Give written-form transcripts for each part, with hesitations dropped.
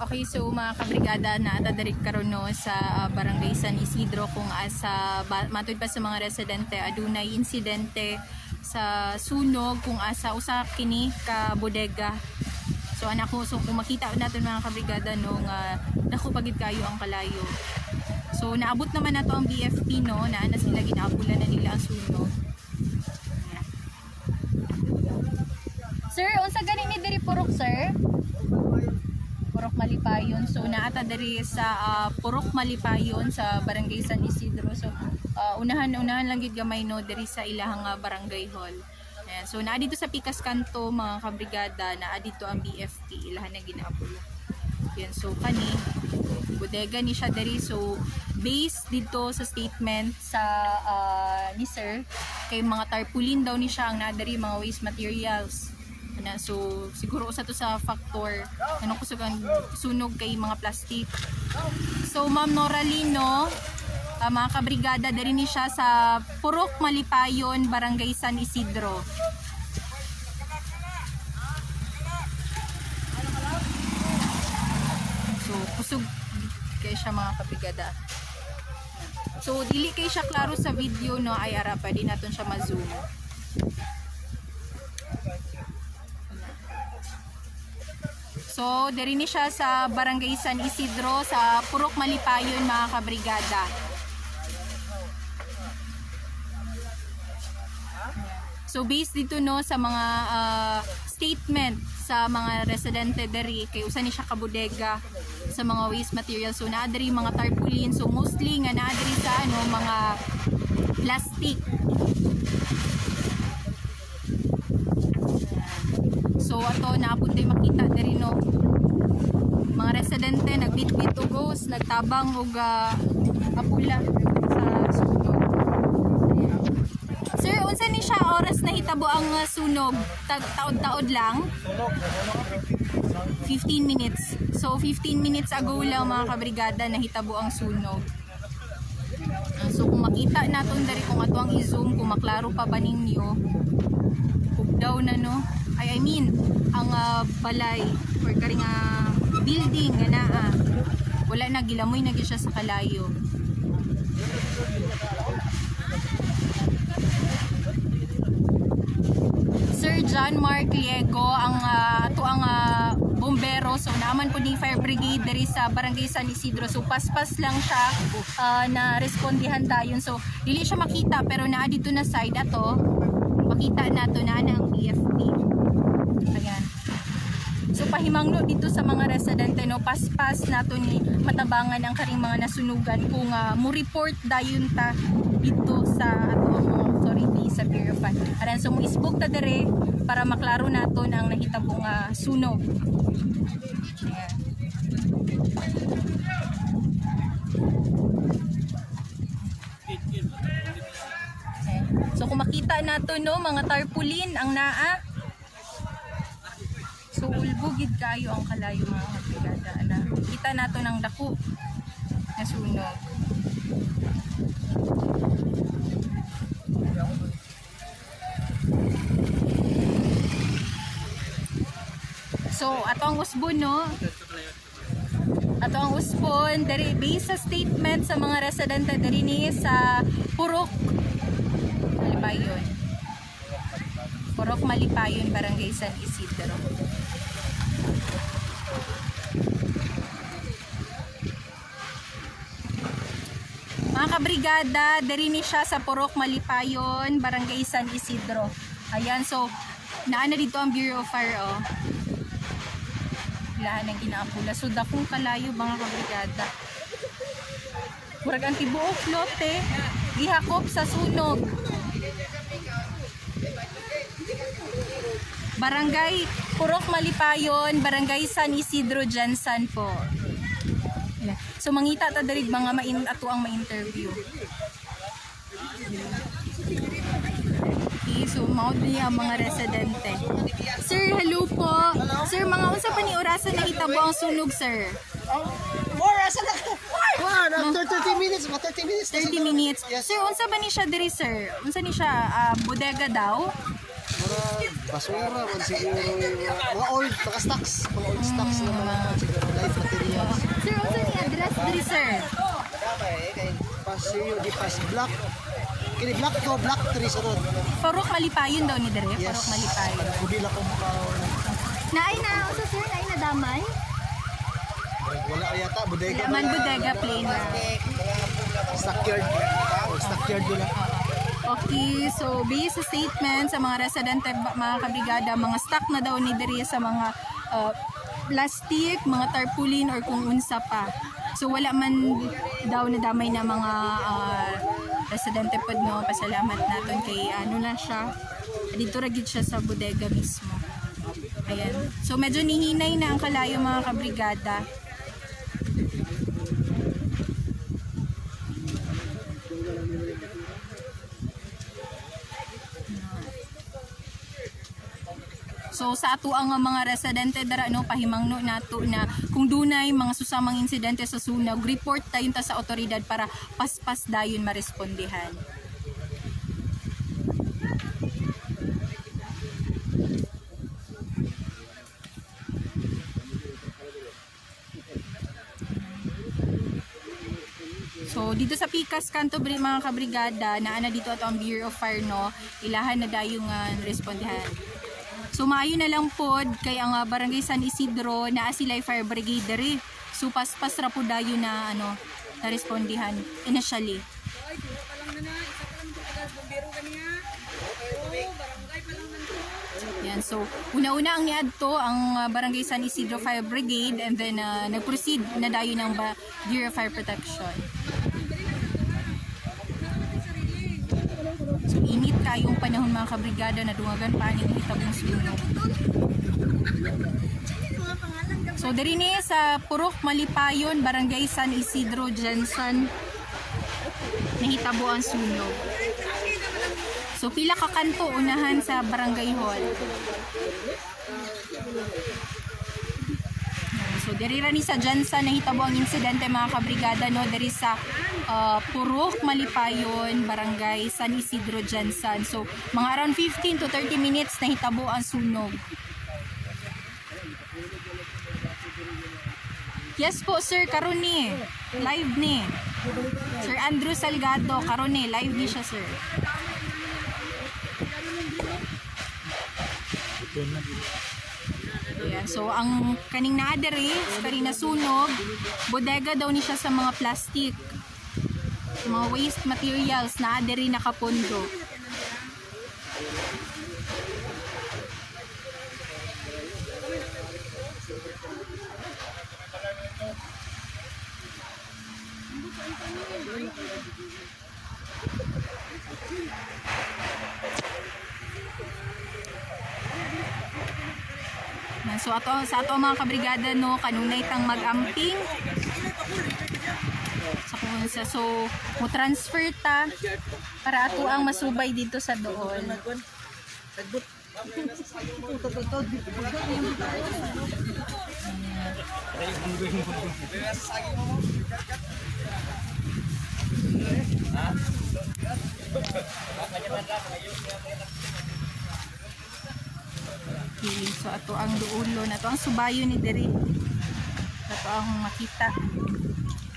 Okay, so mga kabrigada na atadarik karon no sa Barangay San Isidro kung asa matud pa sa mga residente adunay insidente sa sunog kung asa usa kini ka bodega. So anak ko, so kung makita natin mga kabrigada no nga dako pagid kayo ang kalayo. So naabot naman nato ang BFP no na sila ginaabulan na nila ang sunog. Yeah. Sir, unsa gani ni diri purok sir? Purok Malipayon. So naata diri sa Purok Malipayon sa Barangay San Isidro. So unahan lang gid gamay no diri sa ilahang barangay hall. Ayan. So naa dito sa Pikas Kanto mga kabrigada, naa dito ang BFP ilahan na ginaapulo. Yan, so kani bodega ni siya diri. So based dito sa statement sa ni sir kay mga tarpaulin daw ni siya ang naa diri mga waste materials. So siguro usa to sa factor ano kusugan sunog kay mga plastic. So Ma'am Noralino, mga kabrigada diri ni siya sa Purok Malipayon, Barangay San Isidro. So kusog kay siya mga kabrigada. So dili kay siya klaro sa video no ay ara pa din naton siya ma-zoom. So, diri ni siya sa Barangay San Isidro sa Purok Malipayon mga kabrigada. So, based dito no sa mga statement sa mga residente diri kay usa ni siya ka bodega sa mga waste materials. So, naa diri mga tarpaulin. So, mostly nga naa diri sa ano mga plastic. So ato naapod day makita diri no mga residente nagbitbit og hose, nagtabang og apula sa sunog. Sir, unsa ni siya oras na hitabo ang sunog? Taod-taod lang? 15 minutes. So 15 minutes ago lang mga kabrigada nahitabo ang sunog. So kung makita naton diri kung ato ang i-zoom kung maklaro pa ba ninyo daw na no I mean ang balay or karing building nga naa wala na gilamoy na siya sa kalayo. Sir John Mark Liego ang ato ang bombero. So naaman po ni fire brigade diri sa Barangay San Isidro. So paspas lang siya na respondihan dayon. So dili siya makita pero naa dito na side ato makita nato na ang BFP. Ayan. So pahimangno dito sa mga residente no paspas nato ni matabangan ang karing mga nasunugan kung mo report dayon ta dito sa ato authority sa Bureau of Fire. Aran so mo isbog ta dire para maklaro nato ang nahitabong sunog. Ayan. So kung makita nato no mga tarpaulin ang naa. So ulbugid kayo ang kalayo mga kabrigada ana. Kita nato ng dako na sunog. So ato ang usbon no. Ato ang usbon diri based sa statement sa mga residente diri ni sa Purok Malipayon. Purok Malipayon, Barangay San Isidro. Mga kabrigada, diri ni siya sa Purok Malipayon, Barangay San Isidro. Ayan, so naana dito ang Bureau of Fire oh. Lahan ng ginaapula. So dakong kalayo mga kabrigada. Murag ang tibuok lote gihakop sa sunog. Barangay Purok Malipayon, Barangay San Isidro, Jansan po. So mangita ta diri mga ato ang ma-interview. Okay, so mao diya ang mga residente. Sir, hello po. Sir, mga unsa pa ni orasan na hitabo ang sunog, sir? Oras na Kuan, after 30 minutes, mga 30 minutes. 30 minutes. Yes. Sir, unsa ba ni siya diri, sir? Unsa ni siya? Bodega daw? Mga basura, man siguro yung mga old, mga stocks. Mga old stocks na mga siguro life materials. Sir, unsa ni address diri, sir? Paseo di Pas Black. Kini Black to Black 3 sunod. Purok Malipayon daw ni diri. Yes. Purok Malipayon. Kubila ko mukha. Naay na, unsa sir? Naay na damay? Wala yata, bodega. Laman bodega plain na. Stockyard. Stockyard nila. Okay, so based sa statement sa mga residente, mga kabrigada, mga stock na daw ni diri sa mga plastic, mga tarpaulin or kung unsa pa. So wala man daw na damay na mga residente pod, no. Pasalamat naton kay ano na siya. Dito ra gid siya sa bodega mismo. Ayan. So medyo nihinay na ang kalayo, mga kabrigada. So sa ato ang mga residente dara, no, pahimangno nato na kung dunay mga susamang insidente sa sunog, report tayon ta sa otoridad para paspas dayon marespondihan. So dito sa Picas Kanto, mga kabrigada, naana dito ato ang Bureau of Fire, no, ilahan na dayong respondihan. So maayo na lang pod kay ang Barangay San Isidro naa sila fire brigade diri. So paspas ra po dayo na ano na respondihan initially. Yan, so una-una ang niadto ang Barangay San Isidro Fire Brigade, and then nag-proceed na dayo ng Bureau of Fire Protection. So init kayong panahon, mga kabrigada, na dungagan pa aning hitabong sunog. So diri ni sa Purok Malipayon, Barangay San Isidro, Jensen, nahitabo ang sunog. So pila ka kanto unahan sa Barangay Hall. So diri ra ni sa Jensen nahitabo ang insidente, mga kabrigada, no, diri sa Purok Malipayon, Barangay San Isidro, Jensen. So mga around 15 to 30 minutes nahitabo ang sunog. Yes po sir, karon ni live ni Sir Andrew Salgado, karon ni live ni siya, sir. Ayan, so ang kaning naadere, kaning nasunog, bodega daw ni siya sa mga plastic, mga waste materials na adere nakapondo. So sa ato mga kabrigada, no, kanunay tang mag-amping sa kunsa, so mo transfer ta para ato ang masubay dito sa doon. Okay, so ato ang duulo, ato ang subayo ni diri. Ato ang makita.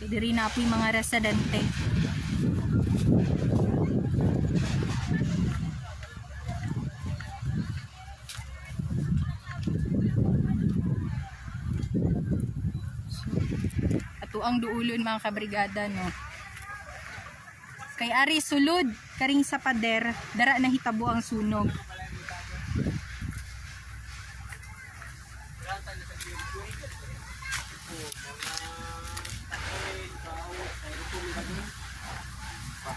Diri na po yung mga residente. Ato ang duulon, mga kabrigada, no. Kay ari sulod karing sa pader, dara na hitabo ang sunog.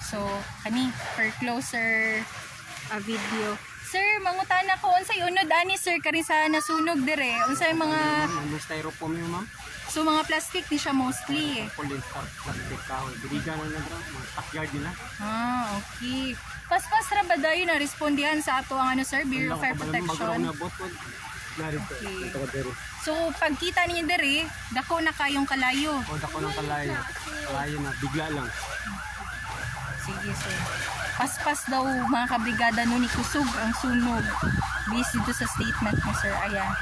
So, kani for closer video. Sir, mangutana ko unsay unod ani, sir, karing sa nasunog dire? Unsay mga styrofoam yun, ma'am? so mga plastic ni siya mostly. Polyester, plastic kahoy. Birigan na lang, mga stockyard nila. Okay. Paspas ra ba dayon na respondihan sa ato ang ano, sir, Bureau of Fire Protection? Okay. So pagkita ninyo dere, dako na kayong kalayo. O dako ng kalayo. Kalayo na, bigla lang. Sige, so paspas daw mga kabrigada no ni kusog ang sunog. Based dito sa statement mo, sir. Ayan.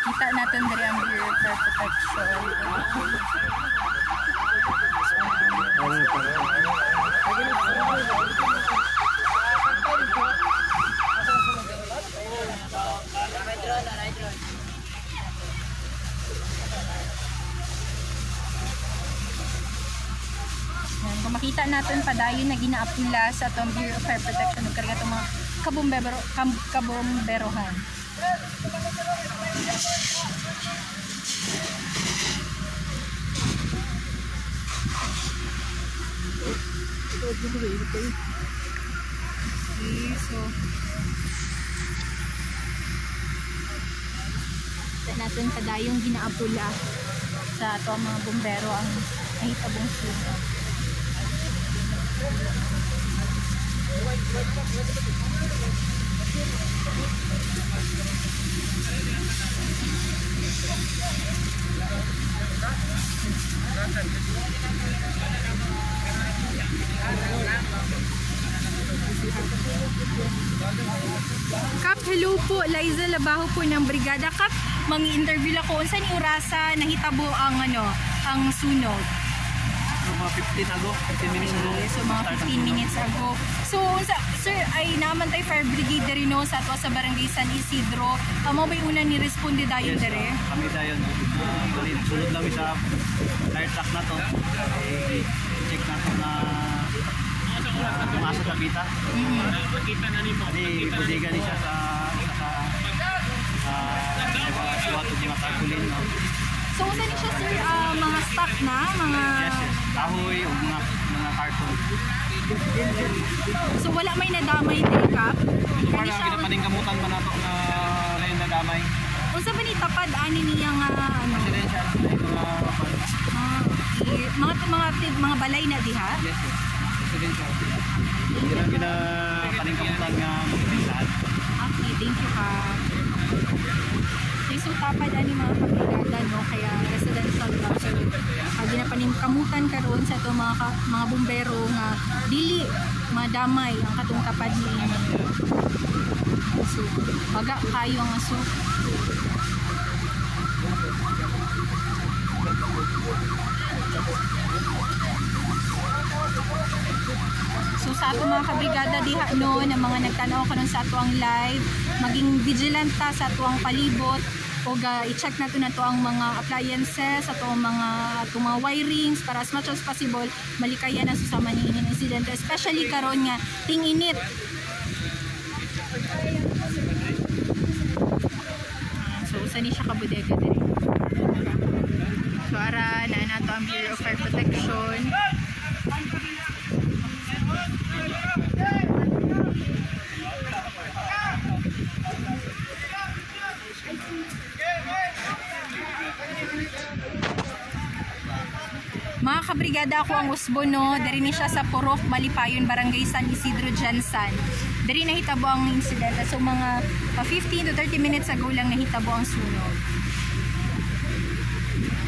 Kita natin dere ang Bureau of Fire Protection. Yan, kung makita natin padayon na ginaapula sa itong Bureau of Fire Protection ng karga itong mga kabomberohan. Okay, so natin padayong ginaapula sa ato ang mga bombero ang nahitabong sunog. Kap, hello po. Liza Labaho po ng Brigada. Kap, mangi-interview lang ko. Unsa ni orasa nahitabo ang ang sunog? Mga 15 ago, 15 minutes ago. Okay, so mga 15 minutes ago. So, sir, ay naman tayo fire brigade rin no, sa atwa sa barangay San Isidro. Mo ba una ni responde dayon dere? Kami dayon. Sulod lang sa fire truck na to. Check na to na tumasa sa pita. Hindi, budiga ni siya sa suwato di matagulin. No? So, unsa ni siya, sir? Mga stock na? Mga... Yes, yes. Kahoy o mga carton. So, wala may nadamay diri, Kap? Para pinapaningkamutan man nato na lain na damay. Unsa ba ni tapad ani niya nga ano? Residential. Mga balay na diha? Yes, yes. Residential. Hindi lang pinapaningkamutan nga lahat. Okay, thank you, Kap. So, tapad ani mga kabrigada, no? Kaya residential lang. So, ginapaningkamutan karon sa ito mga bumbero nga dili madamay ang katong tapad ni ini. So, baga kayo ang aso. So sa ato mga kabrigada diha no, na mga nagtanaw karon sa ato ang live, maging vigilant ta sa ato ang palibot o i-check nato na to ang mga appliances, ato ang mga wirings para as much as possible malikayan na susama ni ining insidente, especially karon nga ting-init. So usa ni siya ka bodega diri. So ara na nato ang Bureau of Fire Protection. Mga kabrigada, ako ang Usbon, no? Dari ni siya sa Purok, Malipayon, Barangay San Isidro, Jansan. Dari nahitabo ang insidente. So mga 15 to 30 minutes ago lang nahitabo ang sunog.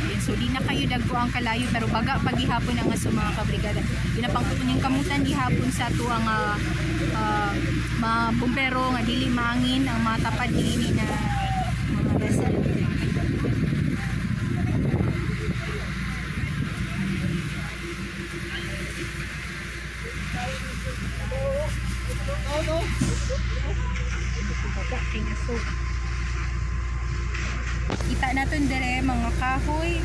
Ayan, so di na kayo dagko ang kalayo, pero baga paghihapon ang aso mga kabrigada. Pinapangkutuning kamutan gihapon sa ito ang mga bumbero nga dili maangin ang mga tapad ni na mga residente. Kita natin dire mga kahoy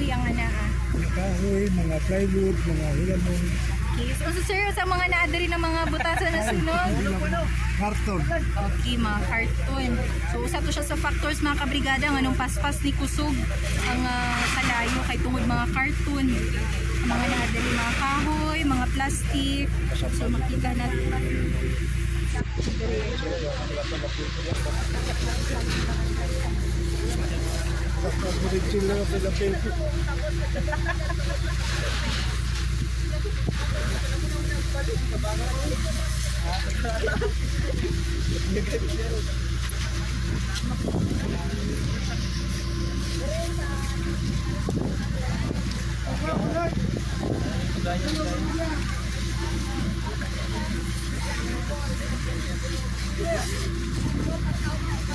ang anaa. Mga kahoy, mga plywood, mga hilamon. Okay, so sir, sa mga naadiri ng mga butasan na sunog? Karton. Okay, mga karton. So usa to siya sa factors mga kabrigada nga nung paspas ni kusog ang kalayo kay tungod mga karton. Mga naadiri mga kahoy, mga plastic. So makita natin. Diretso lang sa lapel.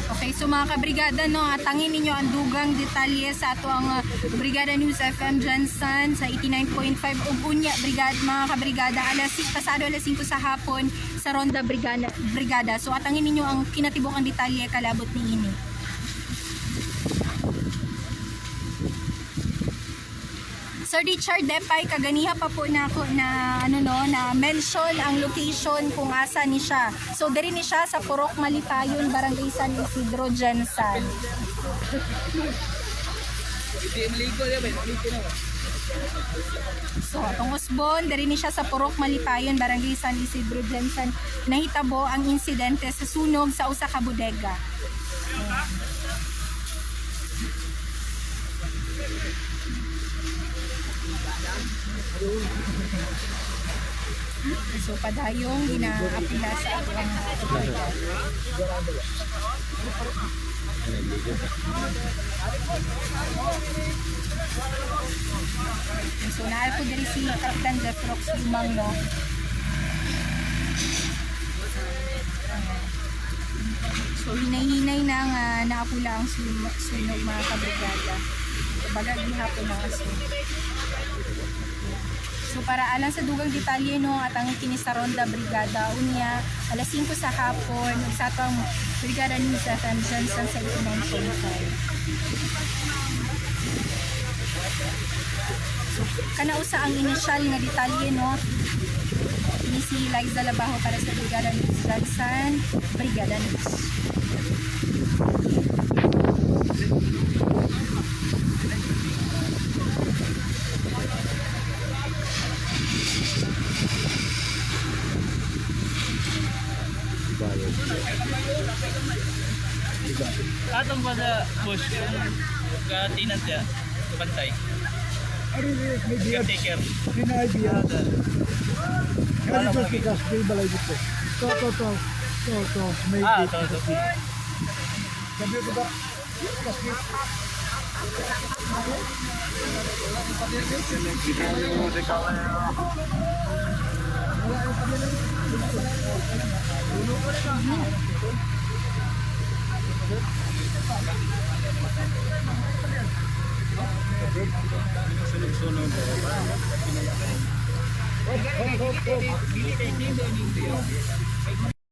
Okay, so mga kabrigada, no, atangin ninyo ang dugang detalye sa ato ang Brigada News FM Jansan sa 89.5 ug unya brigada, mga kabrigada, pasado alas 5 sa hapon sa Ronda Brigada. So atangin ninyo ang kinatibok ang detalye kalabot ni ini. Sir Richard Depay, kaganiha pa po na ako na na mention ang location kung asa ni siya. So diri ni siya sa Purok Malipayon, Barangay San Isidro, Jansan. So atong usbon, diri ni siya sa Purok Malipayon, Barangay San Isidro, Jansan. Nahitabo ang insidente sa sunog sa usa ka bodega. So padayong ginaapila sa atong otoridad. So naay po diri si Captain Defrox Limang, no. So hinay-hinay na nga naapula ang sunog, mga kabrigada. Baga gihapon na aso. So para alang sa dugang detalye, no, at ang kini sa Ronda Brigada unya alas 5 sa hapon ug sa atong Brigada News FM Jansan sa 89.5. So kana usa ang initial nga detalye, no. Ini si Liza Labajo para sa Brigada News Jansan, Brigada News. Atong pa sa bush, ka-tenant ya, bantay. Ano yung may biya? Caretaker. Pinaibiya. Ano ito si Casbil balay dito? To. May Ito. sabi ko ba? Casbil. Sunog-sunog.